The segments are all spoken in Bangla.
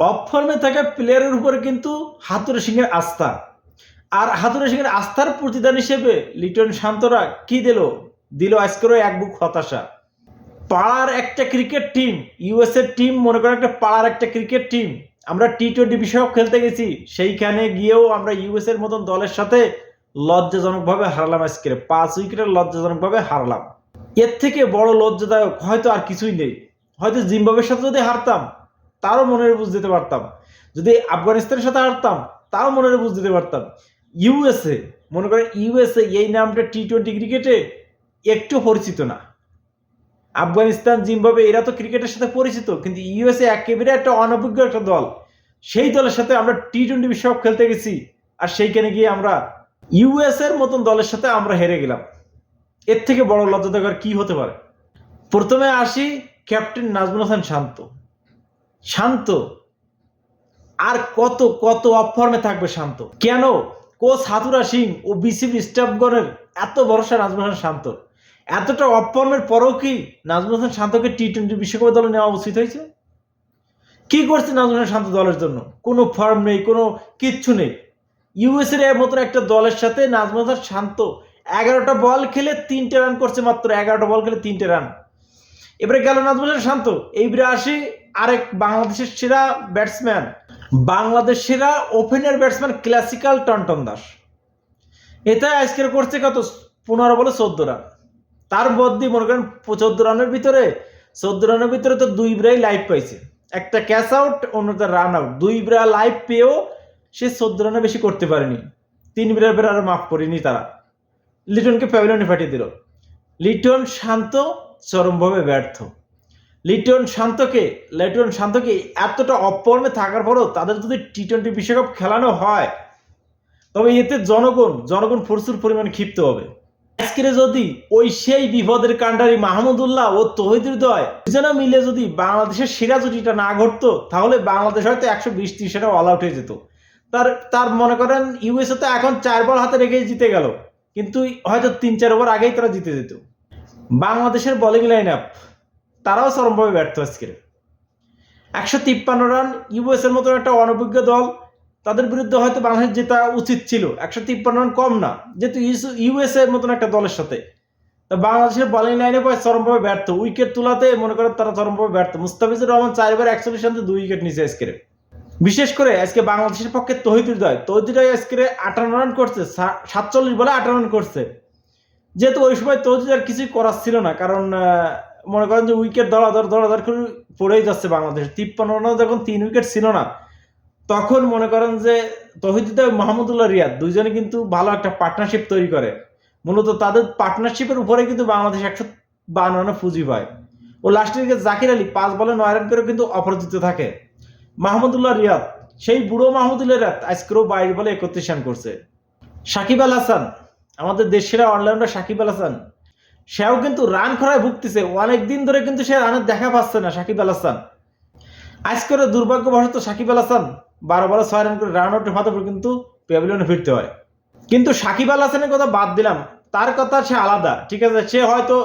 অফ ফর্মে থাকা প্লেয়ারের উপরে কিন্তু হাতুড়ে সিংয়ের আস্থা, আর হাতুড়ে সিংয়ের আস্থার প্রতিদান হিসেবে লিটন শান্তরা কি দিল আজকেরও এক বুক হতাশা। পাড়ার একটা ক্রিকেট টিম, ইউএসএর টিম, মনে করেন একটা পাড়ার একটা ক্রিকেট টিম, আমরা টি-20 বিশ্বকাপ খেলতে গেছি, সেইখানে গিয়েও আমরা ইউএস এর মতন দলের সাথে লজ্জাজনকভাবে হারলাম। আজকে 5 উইকেটের লজ্জাজনকভাবে হারলাম। এর থেকে বড় লজ্জাদায়ক হয়তো আর কিছুই নেই। হয়তো জিম্বাবুয়ের সাথে যদি হারতাম তারও মনের বুঝ দিতে পারতাম, যদি আফগানিস্তানের সাথে হারতাম তাও মনের বুঝ দিতে পারতাম। ইউএসএ, মনে করেন ইউএসএ এই নামটা টি-20 ক্রিকেটে একটু পরিচিত না। আফগানিস্তান, জিম্বাবুয়ে এরা তো ক্রিকেটের সাথে পরিচিত, কিন্তু ইউএসএ একেবারে একটা অনভিজ্ঞ একটা দল। সেই দলের সাথে আমরা টি-20 বিশ্বকাপ খেলতে গেছি, আর সেইখানে গিয়ে আমরা ইউএস এর মতন দলের সাথে আমরা হেরে গেলাম। এর থেকে বড় লজ্জাজনক কি হতে পারে? প্রথমে আসি ক্যাপ্টেন নাজমুল হাসান শান্ত। শান্ত আর কত কত অফ ফর্মে থাকবে শান্ত? কেন কোচ হাতুড়া সিং ও বিসিবি স্টাফগণের এত ভরসা নাজমুল হাসান শান্ত? এতটা অফ ফর্মের পরেও কি নাজমুল হাসান শান্তকে টি-20 বিশ্বকাপের দলে নেওয়া উচিত হয়েছে? কি করছে নাজমুল হাসান শান্ত দলের জন্য? কোনো ফর্ম নেই, কোনো কিচ্ছু নেই। ইউএসএর এর মতন একটা দলের সাথে নাজমুল হাসান শান্ত 11টা বল খেলে 3টে রান করছে, মাত্র 11টা বল খেলে 3টে রান। এবারে গেল নাজমুল হাসান শান্ত। এইবারে আসি আরেক বাংলাদেশের সেরা ব্যাটসম্যান, বাংলাদেশ সেরা ওপেনার ব্যাটসম্যান ক্লাসিক্যাল টনটন দাস। এটা আজকের করছে কত? 15 বলে 14 রান। তার মধ্যে মনে করেন 14 রানের ভিতরে তো 2 ব্রাই লাইভ পাইছে, একটা ক্যাচ আউট, অন্যটা রান আউট। 2 ব্রা লাইভ পেয়েও সে 14 রানে বেশি করতে পারেনি। 3 ব্রা আর মাফ করেনি তারা, লিটনকে প্যাভিলিয়নে পাঠিয়ে দিল। লিটন শান্ত চরমভাবে ব্যর্থ। লিটন শান্তকে এতটা অফ ফর্মে থাকার পরও তাদের যদি টি-20 বিশ্বকাপ খেলানো হয়, তবে এতে জনগণ প্রচুর পরিমাণে ক্ষিপ্ত হবে। আজকের যদি ওই সেই বিপদের কাণ্ডারি মাহমুদুল্লাহ ও তৌহিদ হৃদয় দুজনে মিলে যদি বাংলাদেশের সেরা জুটিটা না ঘটতো, তাহলে বাংলাদেশ হয়তো 120-30 অল আউট হয়ে যেত। তার মনে করেন ইউএসএ তো এখন 4 বল হাতে রেখে জিতে গেল, কিন্তু হয়তো 3-4 ওভার আগেই তারা জিতে যেত। বাংলাদেশের বোলিং লাইন আপ তারাও চরমভাবে ব্যর্থ। আজকের 153 রান, ইউএস এর মতো একটা অনভিজ্ঞ দল, তাদের বিরুদ্ধে হয়তো বাংলাদেশ জেতা উচিত ছিল। 153 রান কম না, যেহেতু ইউএসএ এর মতন একটা দলের সাথে। তা বাংলাদেশের বোলিং লাইনে চরমভাবে ব্যর্থ, উইকেট তোলাতে মনে করেন তারা চরমভাবে ব্যর্থ। মুস্তাফিজুর রহমান 4 ওভার 41 রানে 2 উইকেট নিয়েছে আজকের। বিশেষ করে আজকে বাংলাদেশের পক্ষে তৌহিদ হৃদয় আজকে 58 রান করছে, 47 বলে 58 রান করছে। যেহেতু ওই সময় তৌহিদ আর কিছুই করার ছিল না, কারণ মনে করেন যে উইকেট দড়াদড় করে পড়েই যাচ্ছে বাংলাদেশ। 53 রানে যখন 3 উইকেট ছিল না, তখন মনে করেন যে তৌহিদ মাহমুদুল্লাহ রিয়াদ দুইজনে কিন্তু ভালো একটা পার্টনারশিপ তৈরি করে। মূলত তাদের পার্টনারশিপের উপরে কিন্তু বাংলাদেশ 152 রানে পুঁজি পায়। ও লাস্টের দিকে জাকির আলী 5 বলে 9 রান করে কিন্তু অপরাজিত থাকে। মাহমুদুল্লাহ রিয়াদ, সেই বুড়ো মাহমুদুল্লাহ রিয়াদ আজকেও 22 বলে 31 রান করছে। সাকিব আল হাসান, আমাদের দেশের অলরাউন্ডার সাকিব আল হাসান, সেও কিন্তু রান খরায় ভুগতেছে। অনেকদিন ধরে কিন্তু সে রানের দেখা পাচ্ছে না সাকিব আল হাসান। আজকের দুর্ভাগ্যবশত সাকিব আল হাসান 12 বলে 6 রান করে রান আউটের ফাঁদে কিন্তু প্যাভিলিয়নে ফিরতে হয়। কিন্তু সাকিব আল হাসানের কথা বাদ দিলাম, তার কথা সে আলাদা, ঠিক আছে। সে হয়তো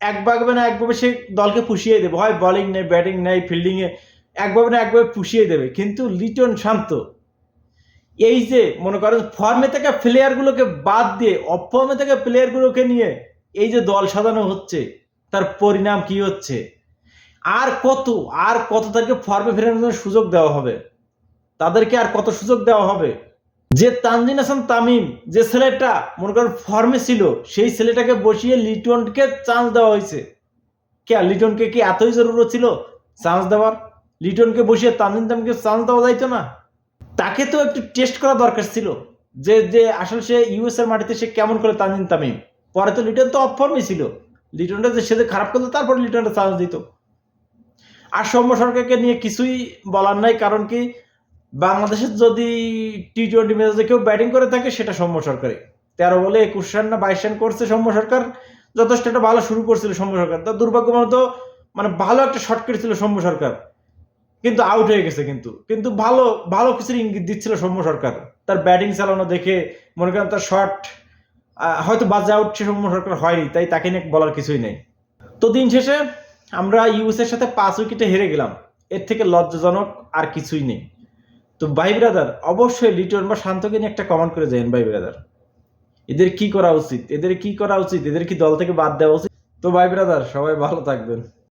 একভাবে না একভাবে সে দলকে পুষিয়ে দেবে, হয় বোলিং নেই, ব্যাটিং নেই, ফিল্ডিং এ একভাবে না একভাবে পুষিয়ে দেবে। কিন্তু লিটন শান্ত এই যে মনে করেন ফর্মে থেকে প্লেয়ারগুলোকে বাদ দিয়ে অফ ফর্মে থেকে প্লেয়ারগুলোকে নিয়ে এই যে দল সাজানো হচ্ছে, তার পরিণাম কি হচ্ছে? আর কত তাদেরকে ফর্মে ফেরানোর জন্য সুযোগ দেওয়া হবে? তাদেরকে আর কত সুযোগ দেওয়া হবে? যে তানজিদ হাসান তামিম, যে ছেলেটা মনে করেন ফর্মে ছিল, সেই ছেলেটাকে বসিয়ে লিটনকে চান্স দেওয়া হয়েছে। কে লিটনকে কি এতই জরুরত ছিল চান্স দেওয়ার? লিটনকে বসিয়ে তানজিদ তামিমকে চান্স দেওয়া যাইতো না? তাকে তো একটু টেস্ট করা দরকার ছিল, যে আসলে সে ইউএস এর মাটিতে সে কেমন করে তানজিদ তামিম। পরে তো লিটন তো অফ ফর্মে ছিল, লিটনটা যে সে খারাপ করতো, তারপর লিটনটা চান্স দিত। আর সৌম্য সরকারকে নিয়ে কিছুই বলার নাই, কারণ কি বাংলাদেশের যদি টি-20 ম্যাচে কেউ ব্যাটিং করে থাকে সেটা সৌম্য সরকারই। 13 বলে 21 রান না 22 রান করছে সৌম্য সরকার। যথেষ্ট একটা ভালো শুরু করছিল সৌম্য সরকার, তার দুর্ভাগ্যবশত মানে ভালো একটা শট কেটেছিল সৌম্য সরকার, কিন্তু আউট হয়ে গেছে। কিন্তু ভালো কিছুর ইঙ্গিত দিচ্ছিল সৌম্য সরকার। তার ব্যাটিং চালানো দেখে মনে করেন তার শট হয়তো বাজে আউট সৌম্য সরকার হয়নি, তাই তাকে নিয়ে বলার কিছুই নেই। তো দিন শেষে আমরা ইউএস এর সাথে 5 উইকেটে হেরে গেলাম। এর থেকে লজ্জাজনক আর কিছুই নেই। তো ভাই ব্রাদার, অবশ্যই লিটন বা শান্তকে নিয়ে একটা কমেন্ট করে যাবেন ভাই ব্রাদার। এদের কি করা উচিত, এদের কি করা উচিত, এদের কি দল থেকে বাদ দেওয়া উচিত? তো ভাই ব্রাদার, সবাই ভালো থাকবেন।